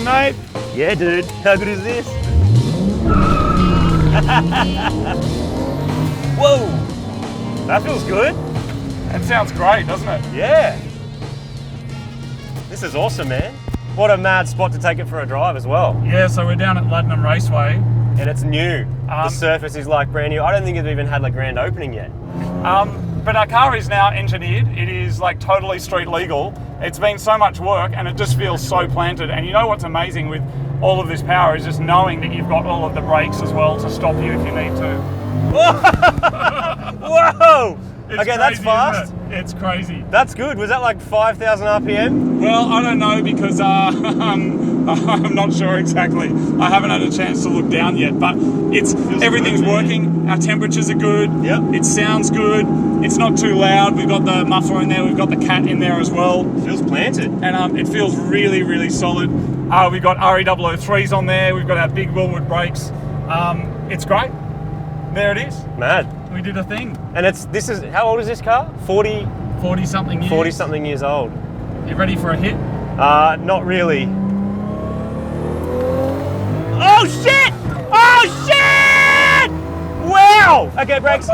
Mate? Yeah, dude. How good is this? Whoa! That feels good. That sounds great, doesn't it? Yeah. This is awesome, man. What a mad spot to take it for a drive as well. Yeah, so we're down at Luddenham Raceway. And it's new. The surface is like brand new. I don't think it's even had like grand opening yet. But our car is now engineered. It is like totally street legal. It's been so much work and it just feels so planted. And you know what's amazing with all of this power is just knowing that you've got all of the brakes as well to stop you if you need to. Whoa! It's okay, crazy, that's fast. It's crazy. That's good. Was that like 5,000 RPM? Well, I don't know because I'm not sure exactly. I haven't had a chance to look down yet, but everything's working. Our temperatures are good. Yep. It sounds good. It's not too loud. We've got the muffler in there. We've got the cat in there as well. Feels planted. And it feels really, really solid. We've got RE003s on there. We've got our big Willwood brakes. It's great. There it is. Mad. We did a thing. And how old is this car? 40 something years. 40 something years old. You ready for a hit? Not really. Oh shit! Oh shit! Wow! Okay, brakes.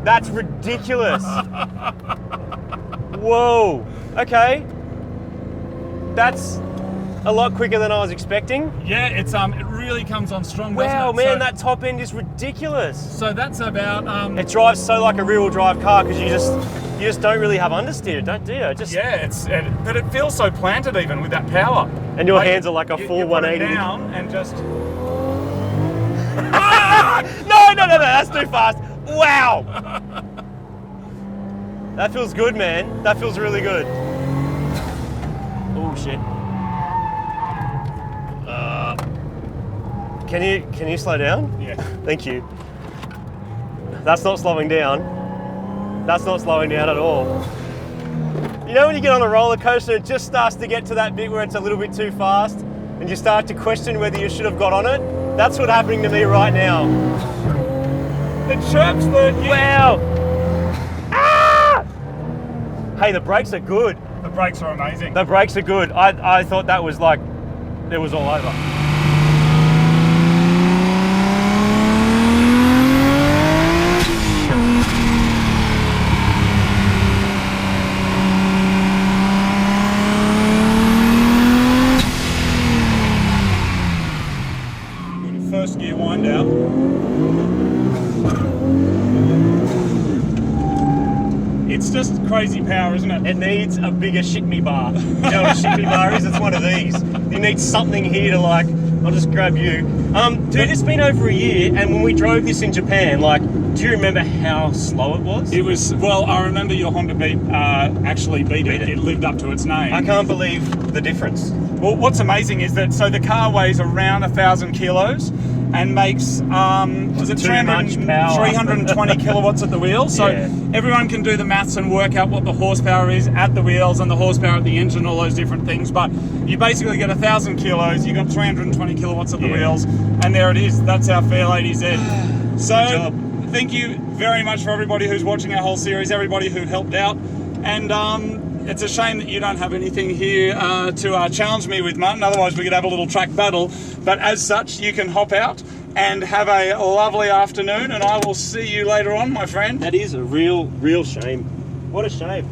That's ridiculous. Whoa. Okay. That's a lot quicker than I was expecting. Yeah, it really comes on strong. Wow, doesn't it? man, that top end is ridiculous. So that's about. It drives so like a rear-wheel drive car because you just don't really have understeer, do you? Yeah, but it feels so planted even with that power. And your hands are like a full 180. You down and just. No, that's too fast. Wow. That feels good, man. That feels really good. Oh shit. Can you slow down? Yeah. Thank you. That's not slowing down. That's not slowing down at all. You know when you get on a roller coaster, it just starts to get to that bit where it's a little bit too fast and you start to question whether you should have got on it? That's what's happening to me right now. It chirps the... Wow! Ah! Hey, the brakes are good. The brakes are amazing. The brakes are good. I thought that was like, it was all over. First gear wind out. It's just crazy power, isn't it? It needs a bigger shit-me bar. You know what a shit-me bar is? It's one of these. You need something here to like, I'll just grab you. Dude, it's been over a year, and when we drove this in Japan, like, do you remember how slow it was? It was, well, I remember your Honda Beat actually beat it. It lived up to its name. I can't believe the difference. Well, what's amazing is that, so the car weighs around 1,000 kilos, and makes was it Too much power. 320 kilowatts at the wheels. So Yeah. everyone can do the maths and work out what the horsepower is at the wheels and the horsepower at the engine, all those different things. But you basically get 1,000 kilos, you got 320 kilowatts at the wheels, and there it is. That's our Fairlady Z. So job. thank you very much for everybody who's watching our whole series, everybody who helped out, and it's a shame that you don't have anything here to challenge me with, Martin. Otherwise we could have a little track battle. But as such, you can hop out and have a lovely afternoon, and I will see you later on, my friend. That is a real shame. What a shame.